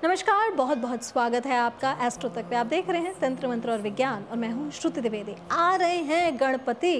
नमस्कार, बहुत बहुत स्वागत है आपका एस्ट्रो तक पे। आप देख रहे हैं तंत्र मंत्र और विज्ञान और मैं हूं श्रुति द्विवेदी। आ रहे हैं गणपति।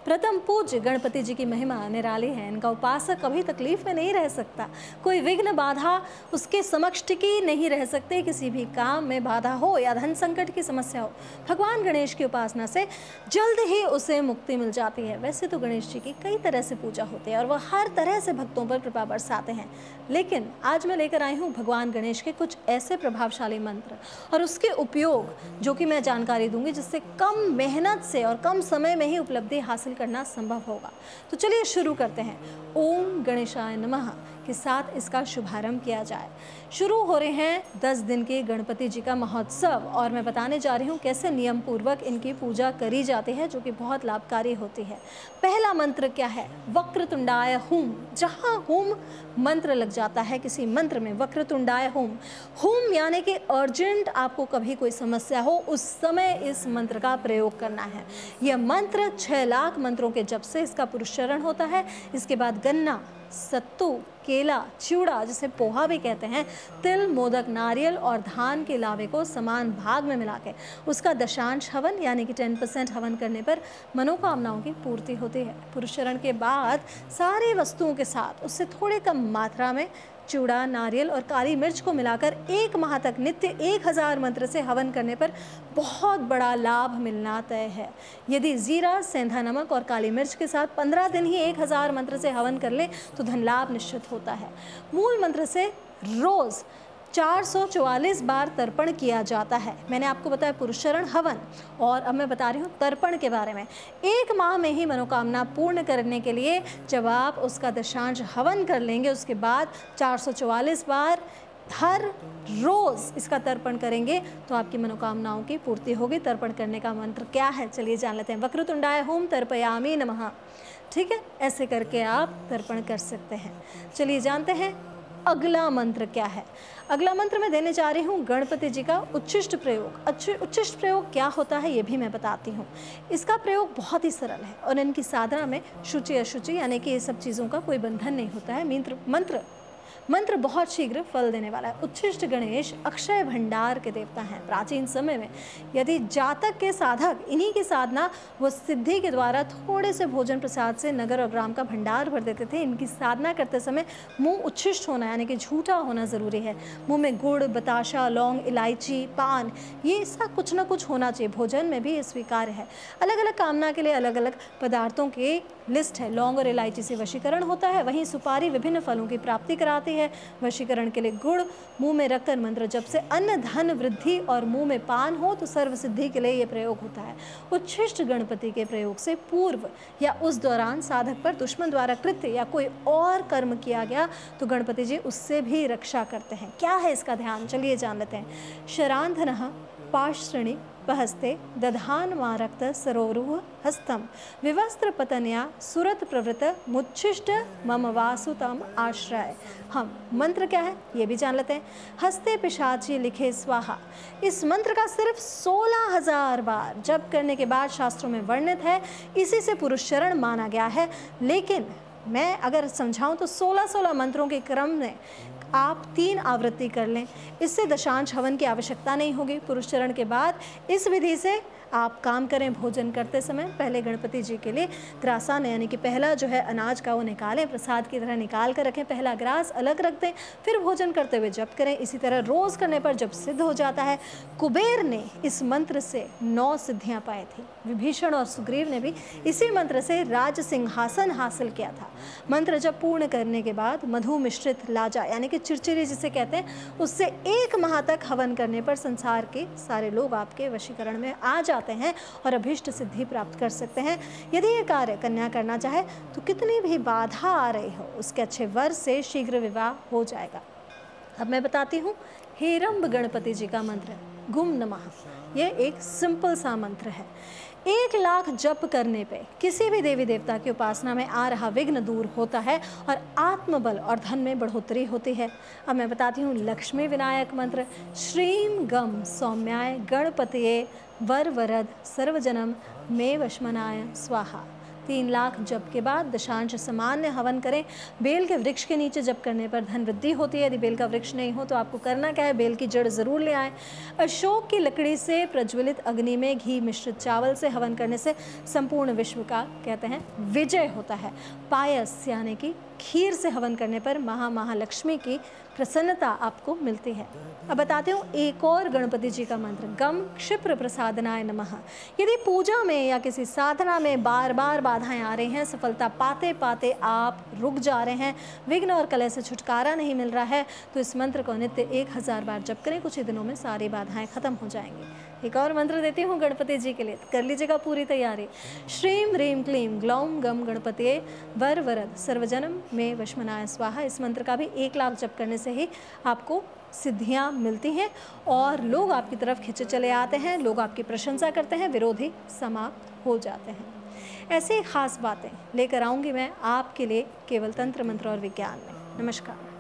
प्रथम पूज्य गणपति जी की महिमा निराली है। इनका उपासक कभी तकलीफ में नहीं रह सकता। कोई विघ्न बाधा उसके समक्ष टिकी नहीं रह सकते। किसी भी काम में बाधा हो या धन संकट की समस्या हो, भगवान गणेश की उपासना से जल्द ही उसे मुक्ति मिल जाती है। वैसे तो गणेश जी की कई तरह से पूजा होती है और वह हर तरह से भक्तों पर कृपा बरसाते हैं, लेकिन आज मैं लेकर आई हूँ भगवान गणेश के कुछ ऐसे प्रभावशाली मंत्र और उसके उपयोग जो कि मैं जानकारी दूंगी, जिससे कम मेहनत से और कम समय में ही उपलब्धि हासिल करना संभव होगा। तो चलिए शुरू करते हैं। ओम गणेशाय नमः के साथ इसका शुभारंभ किया जाए। शुरू हो रहे हैं 10 दिन के गणपति जी का महोत्सव और मैं बताने जा रही हूँ कैसे नियम पूर्वक इनकी पूजा करी जाती है, जो कि बहुत लाभकारी होती है। पहला मंत्र क्या है? वक्रतुंडाय हुम। जहाँ हुम मंत्र लग जाता है किसी मंत्र में, वक्रतुंडाय हुम, हुम यानी कि अर्जेंट आपको कभी कोई समस्या हो उस समय इस मंत्र का प्रयोग करना है। यह मंत्र 6 लाख मंत्रों के जप से इसका पुरुषचरण होता है। इसके बाद गन्ना, सत्तू, केला, चिवड़ा जिसे पोहा भी कहते हैं, तिल, मोदक, नारियल और धान के लावे को समान भाग में मिला के उसका दशांश हवन यानी कि 10% हवन करने पर मनोकामनाओं की पूर्ति होती है। पुरुषचरण के बाद सारी वस्तुओं के साथ उससे थोड़े कम मात्रा में चूड़ा, नारियल और काली मिर्च को मिलाकर 1 माह तक नित्य 1000 मंत्र से हवन करने पर बहुत बड़ा लाभ मिलना तय है। यदि जीरा, सेंधा नमक और काली मिर्च के साथ 15 दिन ही 1000 मंत्र से हवन कर लें तो धन लाभ निश्चित होता है। मूल मंत्र से रोज 444 बार तर्पण किया जाता है। मैंने आपको बताया पुरुषचरण, हवन, और अब मैं बता रही हूँ तर्पण के बारे में। 1 माह में ही मनोकामना पूर्ण करने के लिए जब आप उसका दशांश हवन कर लेंगे, उसके बाद 444 बार हर रोज इसका तर्पण करेंगे तो आपकी मनोकामनाओं की पूर्ति होगी। तर्पण करने का मंत्र क्या है, चलिए जान लेते हैं। वक्रतुंडाय होम तर्पयामि नमः। ठीक है, ऐसे करके आप तर्पण कर सकते हैं। चलिए जानते हैं अगला मंत्र क्या है। अगला मंत्र मैं देने जा रही हूँ गणपति जी का उच्छिष्ट प्रयोग। उच्छिष्ट प्रयोग क्या होता है ये भी मैं बताती हूँ। इसका प्रयोग बहुत ही सरल है और इनकी साधना में शुचि अशुचि यानी कि ये सब चीज़ों का कोई बंधन नहीं होता है। मंत्र बहुत शीघ्र फल देने वाला है। उच्छिष्ट गणेश अक्षय भंडार के देवता हैं। प्राचीन समय में यदि जातक के साधक इन्हीं की साधना वो सिद्धि के द्वारा थोड़े से भोजन प्रसाद से नगर और ग्राम का भंडार भर देते थे। इनकी साधना करते समय मुंह उच्छिष्ट होना यानी कि झूठा होना ज़रूरी है। मुंह में गुड़, बताशा, लौंग, इलायची, पान, ये सब कुछ ना कुछ होना चाहिए। भोजन में भी ये स्वीकार्य है। अलग अलग कामना के लिए अलग अलग पदार्थों की लिस्ट है। लौंग और इलायची से वशीकरण होता है, वहीं सुपारी विभिन्न फलों की प्राप्ति कराती है। वशीकरण के लिए गुड़ मुंह में रखकर मंत्र जप से अन्न धन वृद्धि और मुंह में पान हो तो सर्व सिद्धि के लिए यह प्रयोग होता है। उच्छिष्ट गणपति के प्रयोग से पूर्व या उस दौरान साधक पर दुश्मन द्वारा कृत्य या कोई और कर्म किया गया तो गणपति जी उससे भी रक्षा करते हैं। क्या है इसका ध्यान, चलिए जान लेते हैं। शरांधनः पाशृणि पहस्ते दधान मारक्त सरोरुह हस्तम विवस्त्र पतनया सुरत प्रवृत मुच्छिष्ट मम वासुतम आश्रय। हम मंत्र क्या है ये भी जान लेते हैं। हस्ते पिशाची लिखे स्वाहा। इस मंत्र का सिर्फ 16,000 बार जप करने के बाद शास्त्रों में वर्णित है। इसी से पुरुषचरण माना गया है, लेकिन मैं अगर समझाऊं तो 16 मंत्रों के क्रम में आप 3 आवृत्ति कर लें। इससे दशांश हवन की आवश्यकता नहीं होगी। पुरुषचरण के बाद इस विधि से आप काम करें। भोजन करते समय पहले गणपति जी के लिए ग्रासान यानी कि पहला जो है अनाज का वो निकालें, प्रसाद की तरह निकाल कर रखें। पहला ग्रास अलग रख दें, फिर भोजन करते हुए जप करें। इसी तरह रोज़ करने पर जब सिद्ध हो जाता है। कुबेर ने इस मंत्र से 9 सिद्धियां पाई थी। विभीषण और सुग्रीव ने भी इसी मंत्र से राज सिंहासन हासिल किया था। मंत्र जब पूर्ण करने के बाद मधु मिश्रित लाजा यानी कि चिरचिरी जिसे कहते हैं, उससे 1 माह तक हवन करने पर संसार के सारे लोग आपके वशीकरण में आ जाते हैं और अभीष्ट सिद्धि प्राप्त कर सकते हैं। यदि ये कार्य कन्या करना चाहे तो कितनी भी बाधा आ रही हो उसके अच्छे वर से शीघ्र विवाह हो जाएगा। अब मैं बताती हूँ हेरंब गणपति जी का मंत्र गुम नमः। ये एक सिंपल सा मंत्र है। 1 लाख जप करने पे किसी भी देवी देवता की उपासना में आ रहा विघ्न दूर होता है और आत्मबल और धन में बढ़ोतरी होती है। अब मैं बताती हूँ लक्ष्मी विनायक मंत्र। श्रीम गम सौम्याय गणपतये वर वरद सर्वजनम मे वशमनाय स्वाहा। 3 लाख जप के बाद दशांश सामान्य हवन करें। बेल के वृक्ष के नीचे जप करने पर धन वृद्धि होती है। यदि बेल का वृक्ष नहीं हो तो आपको करना क्या है, बेल की जड़ जरूर ले आएं। अशोक की लकड़ी से प्रज्वलित अग्नि में घी मिश्रित चावल से हवन करने से संपूर्ण विश्व का कहते हैं विजय होता है। पायस यानी कि खीर से हवन करने पर महालक्ष्मी की प्रसन्नता आपको मिलती है। अब बताते हूँ एक और गणपति जी का मंत्र, गम क्षिप्र प्रसादनाय नमः। यदि पूजा में या किसी साधना में बार बार बाधाएं आ रही हैं, सफलता पाते पाते आप रुक जा रहे हैं, विघ्न और कलह से छुटकारा नहीं मिल रहा है, तो इस मंत्र को नित्य 1000 बार जप करें। कुछ ही दिनों में सारी बाधाएं खत्म हो जाएंगी। एक और मंत्र देती हूँ गणपति जी के लिए, कर लीजिएगा पूरी तैयारी। श्रीम ह्रीम क्लीम ग्लौम गम गणपतिये वर वरद सर्वजनम में वशमनाय स्वाहा। इस मंत्र का भी 1 लाख जप करने से ही आपको सिद्धियां मिलती हैं और लोग आपकी तरफ खिंचे चले आते हैं, लोग आपकी प्रशंसा करते हैं, विरोधी समाप्त हो जाते हैं। ऐसी खास बातें लेकर आऊँगी मैं आपके लिए केवल तंत्र मंत्र और विज्ञान में। नमस्कार।